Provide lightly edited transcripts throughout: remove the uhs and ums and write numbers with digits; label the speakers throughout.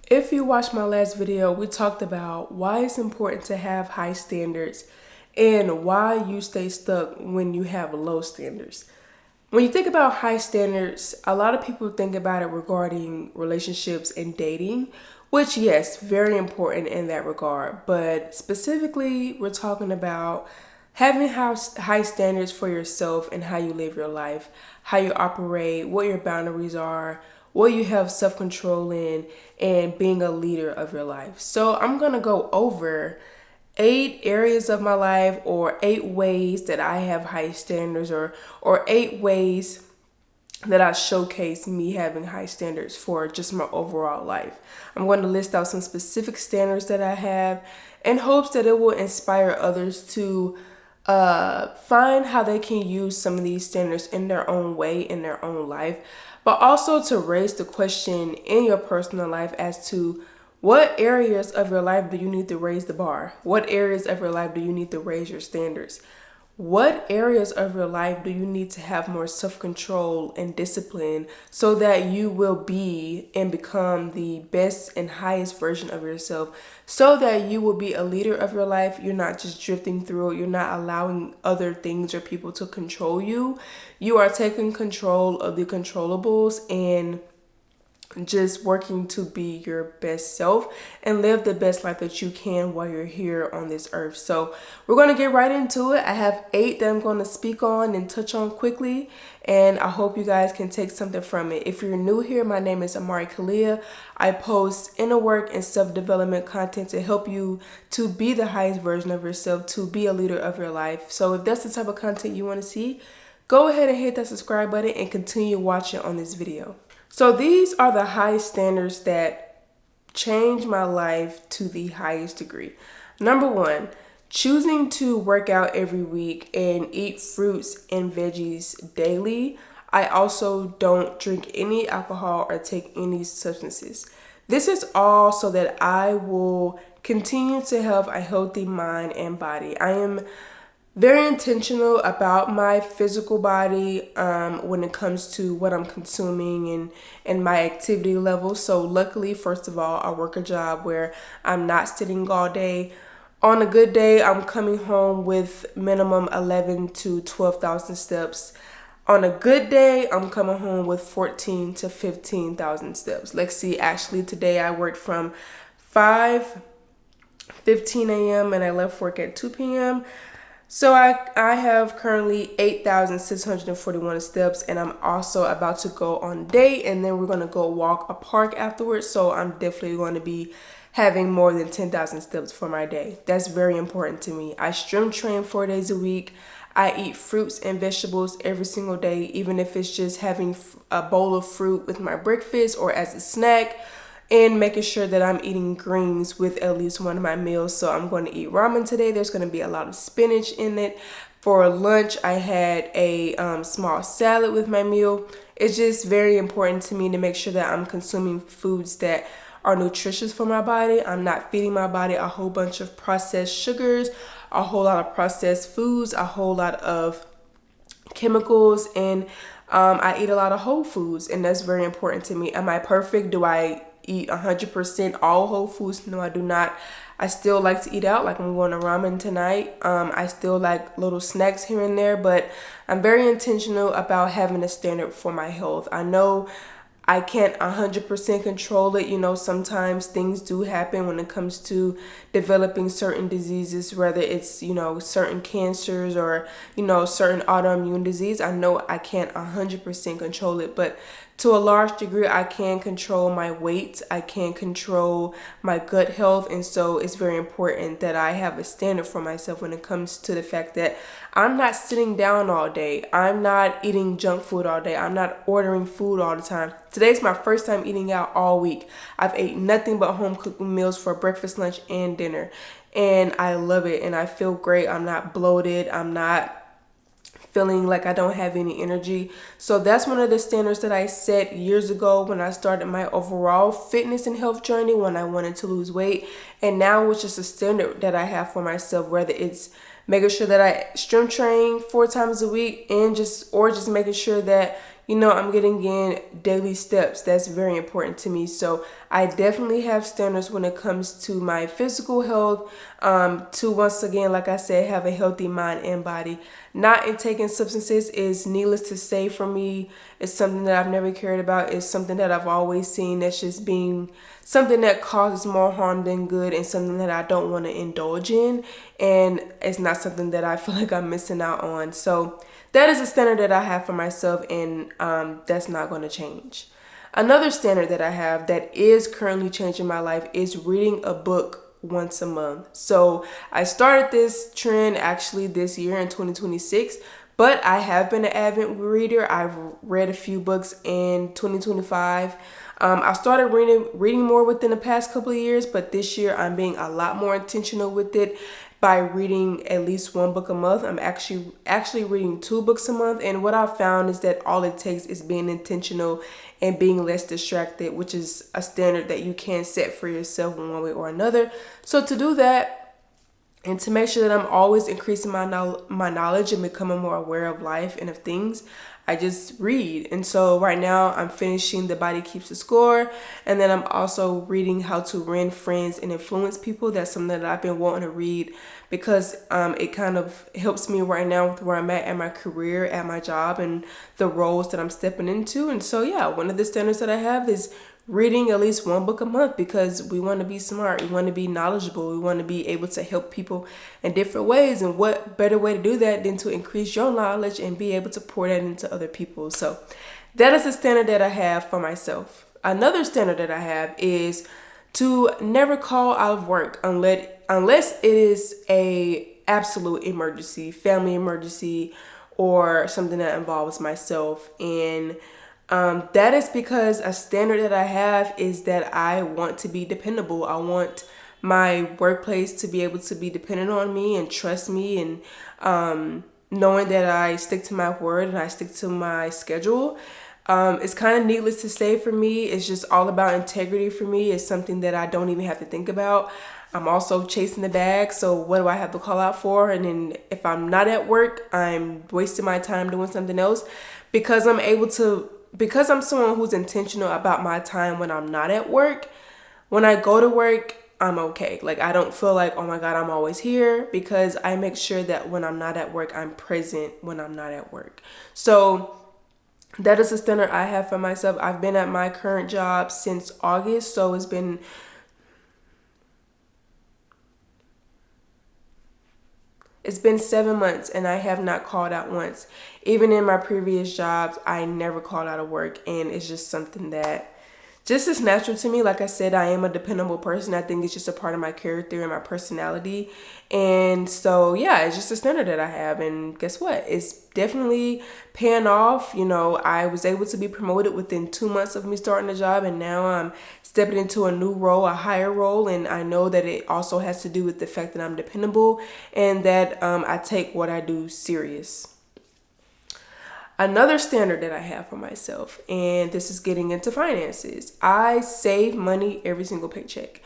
Speaker 1: If you watched my last video, we talked about why it's important to have high standards and why you stay stuck when you have low standards. When you think about high standards, a lot of people think about it regarding relationships and dating, which, yes, very important in that regard. But specifically, we're talking about having high standards for yourself and how you live your life, how you operate, what your boundaries are, what you have self control in, and being a leader of your life. So, I'm going to go over 8 areas of my life, or 8 ways that I have high standards, or 8 ways that I showcase me having high standards for just my overall life. I'm going to list out some specific standards that I have in hopes that it will inspire others to find how they can use some of these standards in their own way, in their own life, but also to raise the question in your personal life as to what areas of your life do you need to raise the bar? What areas of your life do you need to raise your standards? What areas of your life do you need to have more self control and discipline so that you will be and become the best and highest version of yourself? So that you will be a leader of your life. You're not just drifting through it, you're not allowing other things or people to control you. You are taking control of the controllables and just working to be your best self and live the best life that you can while you're here on this earth. So we're going to get right into it. I have 8 that I'm going to speak on and touch on quickly, and I hope you guys can take something from it. If you're new here, my name is Amari Kalia. I post inner work and self-development content to help you to be the highest version of yourself, to be a leader of your life. So if that's the type of content you want to see, go ahead and hit that subscribe button and continue watching on this video. So these are the high standards that change my life to the highest degree. Number 1, choosing to work out every week and eat fruits and veggies daily. I also don't drink any alcohol or take any substances. This is all so that I will continue to have a healthy mind and body. I am very intentional about my physical body when it comes to what I'm consuming and my activity level. So luckily, first of all, I work a job where I'm not sitting all day. On a good day, I'm coming home with minimum 11 to 12,000 steps. On a good day, I'm coming home with 14 to 15,000 steps. Let's see, actually today I worked from 5:15 a.m. and I left work at 2 p.m. So I have currently 8,641 steps, and I'm also about to go on a date, and then we're going to go walk a park afterwards. So I'm definitely going to be having more than 10,000 steps for my day. That's very important to me. I strength train 4 days a week. I eat fruits and vegetables every single day, even if it's just having a bowl of fruit with my breakfast or as a snack, and making sure that I'm eating greens with at least one of my meals. So I'm going to eat ramen today. There's going to be a lot of spinach in it. For lunch, I had a small salad with my meal. It's just very important to me to make sure that I'm consuming foods that are nutritious for my body. I'm not feeding my body a whole bunch of processed sugars, a whole lot of processed foods, a whole lot of chemicals, and I eat a lot of whole foods, and that's very important to me. Am I perfect? Do I eat 100% all whole foods? No, I do not. I still like to eat out, like I'm going to ramen tonight. I still like little snacks here and there, but I'm very intentional about having a standard for my health. I know I can't 100% control it. You know, sometimes things do happen when it comes to developing certain diseases, whether it's, certain cancers or, certain autoimmune disease. I know I can't 100% control it, but to a large degree, I can control my weight. I can control my gut health. And so it's very important that I have a standard for myself when it comes to the fact that I'm not sitting down all day. I'm not eating junk food all day. I'm not ordering food all the time. Today's my first time eating out all week. I've ate nothing but home cooked meals for breakfast, lunch, and dinner. And I love it. And I feel great. I'm not bloated. I'm not feeling like I don't have any energy. So that's one of the standards that I set years ago when I started my overall fitness and health journey, when I wanted to lose weight. And now it's just a standard that I have for myself, whether it's making sure that I strength train 4 times a week and just making sure that, I'm getting in daily steps. That's very important to me. So I definitely have standards when it comes to my physical health, to once again, like I said, have a healthy mind and body. Not in taking substances is, needless to say, for me, it's something that I've never cared about. It's something that I've always seen that's just being something that causes more harm than good, and something that I don't want to indulge in. And it's not something that I feel like I'm missing out on. So that is a standard that I have for myself, and that's not going to change. Another standard that I have that is currently changing my life is reading a book once a month. So I started this trend actually this year in 2026, but I have been an avid reader. I've read a few books in 2025. I started reading more within the past couple of years, but this year I'm being a lot more intentional with it by reading at least one book a month. I'm actually reading 2 books a month, and what I've found is that all it takes is being intentional and being less distracted, which is a standard that you can set for yourself in one way or another. So to do that, and to make sure that I'm always increasing my knowledge and becoming more aware of life and of things, I just read. And so right now I'm finishing The Body Keeps the Score, and then I'm also reading How to Win Friends and Influence People. That's something that I've been wanting to read because it kind of helps me right now with where I'm at in my career, at my job, and the roles that I'm stepping into. And so yeah, one of the standards that I have is reading at least one book a month, because we want to be smart, we want to be knowledgeable, we want to be able to help people in different ways. And what better way to do that than to increase your knowledge and be able to pour that into other people? So that is a standard that I have for myself. Another standard that I have is to never call out of work unless it is a absolute emergency, family emergency, or something that involves myself. And that is because a standard that I have is that I want to be dependable. I want my workplace to be able to be dependent on me and trust me, and knowing that I stick to my word and I stick to my schedule. It's kind of needless to say for me. It's just all about integrity for me. It's something that I don't even have to think about. I'm also chasing the bag. So what do I have to call out for? And then if I'm not at work, I'm wasting my time doing something else, because I'm someone who's intentional about my time when I'm not at work. When I go to work, I'm okay. Like, I don't feel like, oh my God, I'm always here, because I make sure that when I'm not at work, I'm present when I'm not at work. So that is a standard I have for myself. I've been at my current job since August, so it's been 7 months, and I have not called out once. Even in my previous jobs, I never called out of work, and it's just something that just is natural to me. Like I said, I am a dependable person. I think it's just a part of my character and my personality. And so, yeah, it's just a standard that I have. And guess what? It's definitely paying off. I was able to be promoted within 2 months of me starting the job, and now I'm stepping into a new role, a higher role. And I know that it also has to do with the fact that I'm dependable and that I take what I do serious. Another standard that I have for myself, and this is getting into finances, I save money every single paycheck.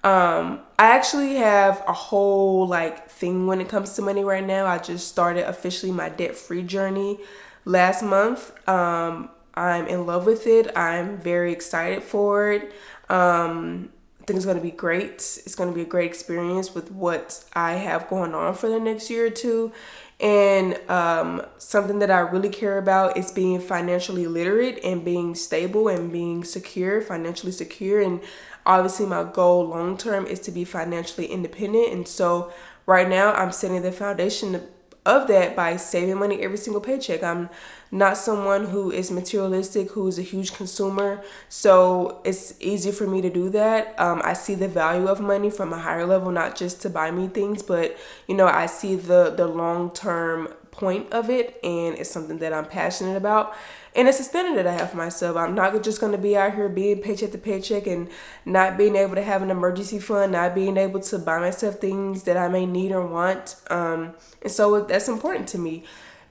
Speaker 1: I actually have a whole thing when it comes to money right now. I just started officially my debt-free journey last month. I'm in love with it. I'm very excited for it. I think it's going to be great. It's going to be a great experience with what I have going on for the next year or two. And something that I really care about is being financially literate and being stable and being financially secure. And obviously my goal long term is to be financially independent. And so right now I'm setting the foundation of that by saving money every single paycheck. I'm not someone who is materialistic, who is a huge consumer, so it's easy for me to do that. I see the value of money from a higher level, not just to buy me things, but I see the long-term point of it, and it's something that I'm passionate about. And it's a standard that I have for myself. I'm not just going to be out here being paycheck to paycheck and not being able to have an emergency fund, not being able to buy myself things that I may need or want. And so that's important to me.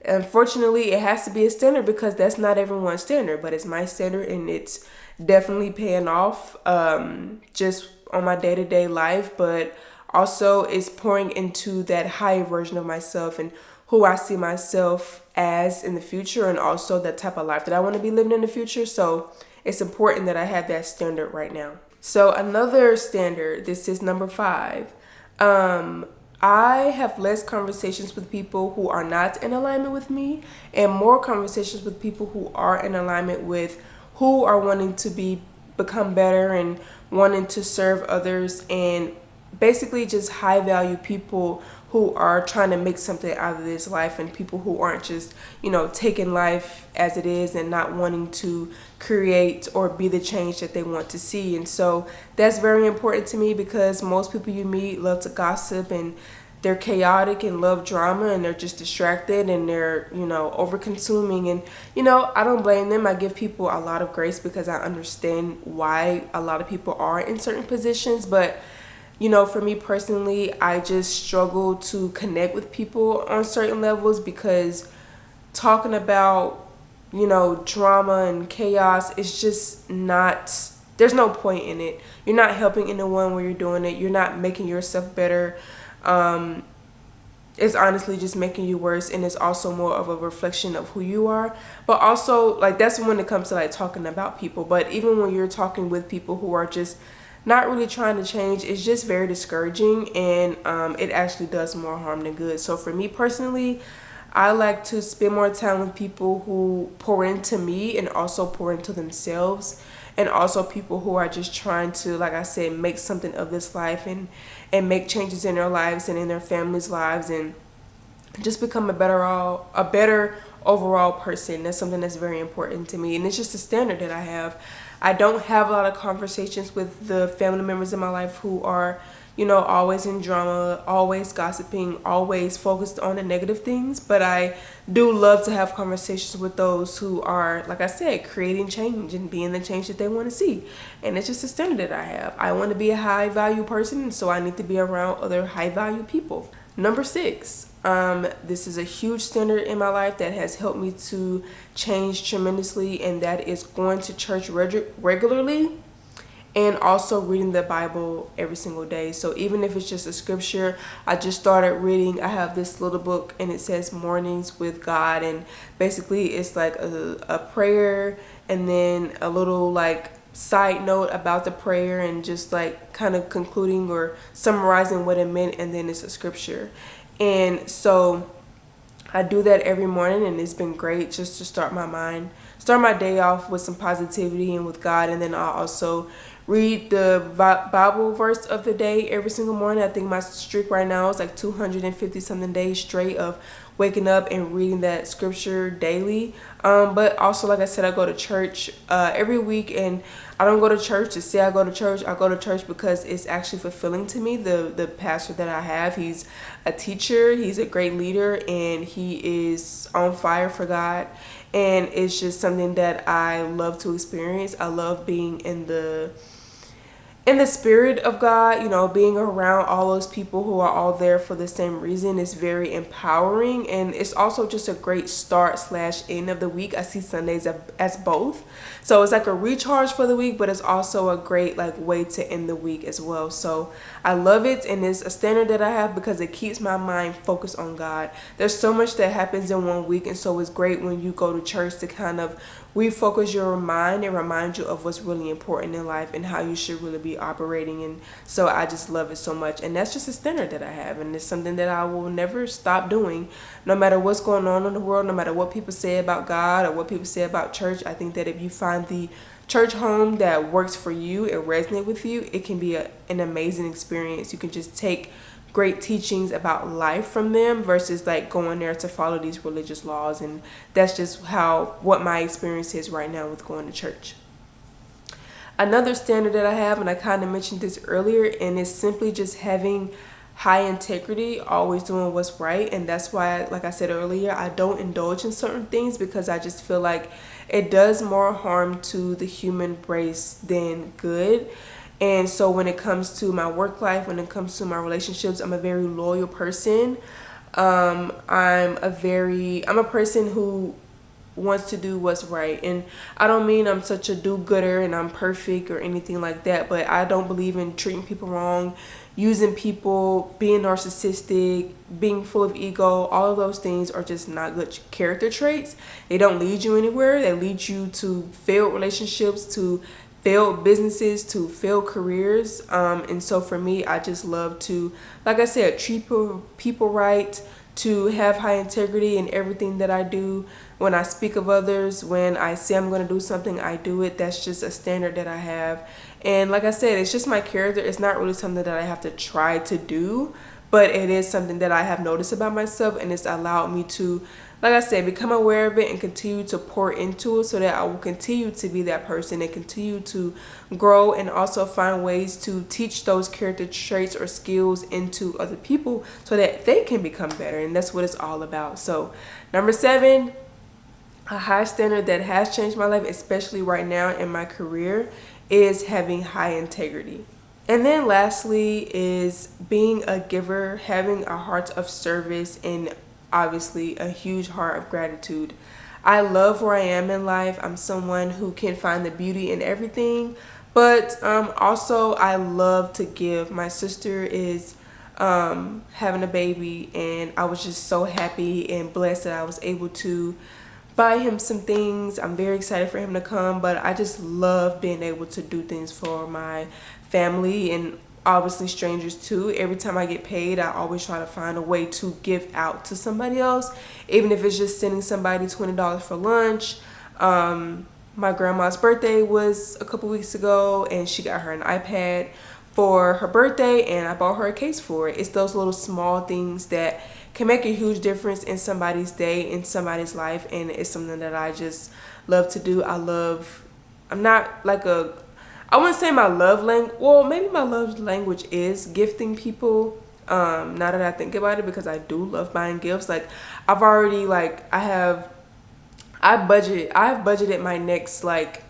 Speaker 1: Unfortunately, it has to be a standard because that's not everyone's standard, but it's my standard, and it's definitely paying off just on my day-to-day life, but also it's pouring into that higher version of myself and who I see myself as in the future, and also the type of life that I want to be living in the future. So it's important that I have that standard right now. So another standard, this is number 5. I have less conversations with people who are not in alignment with me, and more conversations with people who are in alignment with, who are wanting to become better and wanting to serve others, and basically just high value people who are trying to make something out of this life, and people who aren't just, taking life as it is and not wanting to create or be the change that they want to see. And so that's very important to me, because most people you meet love to gossip, and they're chaotic and love drama, and they're just distracted, and they're, over consuming. And, I don't blame them. I give people a lot of grace, because I understand why a lot of people are in certain positions. But for me personally, I just struggle to connect with people on certain levels, because talking about, drama and chaos is just not, there's no point in it. You're not helping anyone when you're doing it. You're not making yourself better. It's honestly just making you worse, and it's also more of a reflection of who you are. But also, that's when it comes to talking about people. But even when you're talking with people who are just not really trying to change, it's just very discouraging, and it actually does more harm than good. So for me personally, I like to spend more time with people who pour into me and also pour into themselves, and also people who are just trying to, like I said, make something of this life, and make changes in their lives and in their families' lives, and just become a better overall person. That's something that's very important to me, and it's just a standard that I have. I don't have a lot of conversations with the family members in my life who are, always in drama, always gossiping, always focused on the negative things. But I do love to have conversations with those who are, like I said, creating change and being the change that they want to see. And it's just a standard that I have. I want to be a high value person, so I need to be around other high value people. Number 6, this is a huge standard in my life that has helped me to change tremendously, and that is going to church regularly, and also reading the Bible every single day. So even if it's just a scripture, I just started reading. I have this little book, and it says Mornings with God, and basically it's like a prayer, and then a little side note about the prayer, and just kind of concluding or summarizing what it meant, and then it's a scripture. And so I do that every morning, and it's been great just to start my day off with some positivity and with God. And then I'll also read the Bible verse of the day every single morning. I think my streak right now is 250 something days straight of waking up and reading that scripture daily. But also, like I said, I go to church every week, and I don't go to church to say I go to church. I go to church because it's actually fulfilling to me. The pastor that I have, he's a teacher, he's a great leader, and he is on fire for God. And it's just something that I love to experience. I love being in the spirit of God, being around all those people who are all there for the same reason is very empowering. And it's also just a great start/end of the week. I see Sundays as both. So it's like a recharge for the week, but it's also a great way to end the week as well. So I love it, and it's a standard that I have because it keeps my mind focused on God. There's so much that happens in one week, and so it's great when you go to church to kind of refocus your mind and remind you of what's really important in life and how you should really be operating. And so I just love it so much, and that's just a standard that I have, and it's something that I will never stop doing, no matter what's going on in the world, no matter what people say about God or what people say about church. I think that if you find the church home that works for you and resonate with you, it can be an amazing experience. You can just take great teachings about life from them versus going there to follow these religious laws. And that's just what my experience is right now with going to church. Another standard that I have, and I kind of mentioned this earlier, and it's simply just having high integrity, always doing what's right. And that's why, like I said earlier, I don't indulge in certain things, because I just feel like it does more harm to the human race than good. And so when it comes to my work life, when it comes to my relationships, I'm a very loyal person. I'm a person who wants to do what's right. And I don't mean I'm such a do-gooder and I'm perfect or anything like that, but I don't believe in treating people wrong, using people, being narcissistic, being full of ego. All of those things are just not good character traits. They don't lead you anywhere. They lead you to failed relationships, to failed businesses, to failed careers. And so for me, I just love to, like I said, treat people right, to have high integrity in everything that I do. When I speak of others, when I say I'm going to do something, I do it. That's just a standard that I have. And like I said, it's just my character. It's not really something that I have to try to do, but it is something that I have noticed about myself, and it's allowed me to, like I said, become aware of it and continue to pour into it, so that I will continue to be that person and continue to grow, and also find ways to teach those character traits or skills into other people so that they can become better. And that's what it's all about. So number 7, a high standard that has changed my life, especially right now in my career, is having high integrity. And then lastly is being a giver, having a heart of service, and obviously a huge heart of gratitude. I love where I am in life. I'm someone who can find the beauty in everything, but also I love to give. My sister is having a baby, and I was just so happy and blessed that I was able to buy him some things. I'm very excited for him to come, but I just love being able to do things for my family and obviously strangers too. Every time I get paid, I always try to find a way to give out to somebody else, even if it's just sending somebody $20 for lunch. My grandma's birthday was a couple weeks ago, and she got her an iPad for her birthday, and I bought her a case for it. It's those little small things that can make a huge difference in somebody's day, in somebody's life, and it's something that I just love to do. I'm not like I wouldn't say my love language, well, maybe my love language is gifting people, now that I think about it, because I do love buying gifts. Like, I've budgeted my next, like,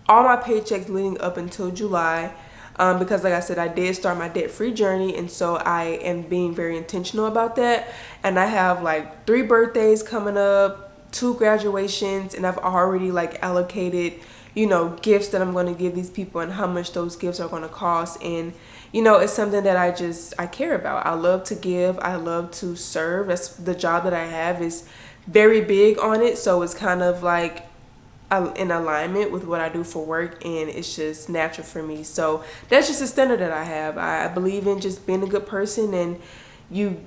Speaker 1: all my paychecks leading up until July, because like I said, I did start my debt-free journey, and so I am being very intentional about that. And I have like 3 birthdays coming up, 2 graduations, and I've already like allocated, you know, gifts that I'm going to give these people and how much those gifts are going to cost. And you know, it's something that I care about. I love to give, I love to serve. That's the job that I have, is very big on it, so it's kind of like in alignment with what I do for work, and it's just natural for me. So that's just a standard that I have. I believe in just being a good person, and you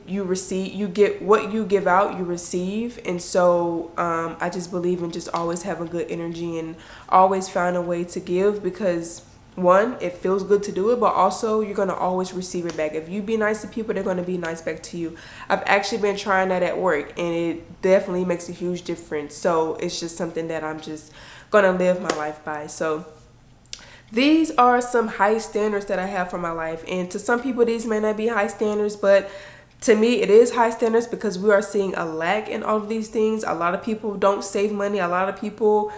Speaker 1: get what you give out, you receive. And so I just believe in just always having good energy and always find a way to give, because one, it feels good to do it, but also you're going to always receive it back. If you be nice to people, they're going to be nice back to you. I've actually been trying that at work, and it definitely makes a huge difference. So it's just something that I'm just going to live my life by. So these are some high standards that I have for my life. And to some people, these may not be high standards, but to me, it is high standards, because we are seeing a lack in all of these things. A lot of people don't save money. A lot of people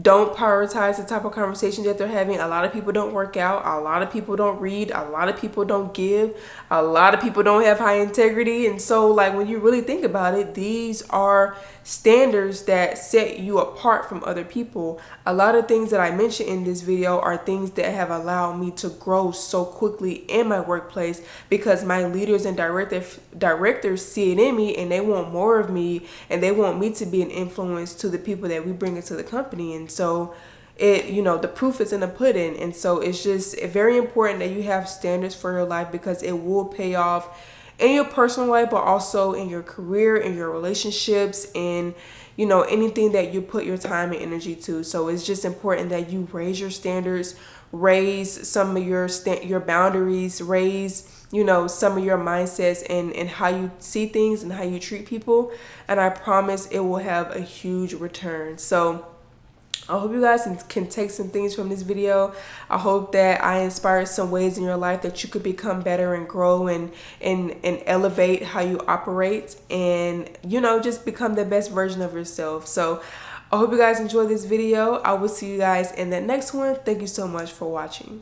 Speaker 1: don't prioritize the type of conversations that they're having. A lot of people don't work out. A lot of people don't read. A lot of people don't give. A lot of people don't have high integrity. And so, like, when you really think about it, these are standards that set you apart from other people. A lot of things that I mentioned in this video are things that have allowed me to grow so quickly in my workplace, because my leaders and directors see it in me, and they want more of me, and they want me to be an influence to the people that we bring into the company. And so the proof is in the pudding. And so it's just very important that you have standards for your life, because it will pay off in your personal life, but also in your career, in your relationships, and anything that you put your time and energy to. So it's just important that you raise your standards, raise some of your boundaries, raise some of your mindsets and how you see things and how you treat people. And I promise it will have a huge return. So I hope you guys can take some things from this video. I hope that I inspired some ways in your life that you could become better and grow and elevate how you operate, and just become the best version of yourself. So I hope you guys enjoyed this video. I will see you guys in the next one. Thank you so much for watching.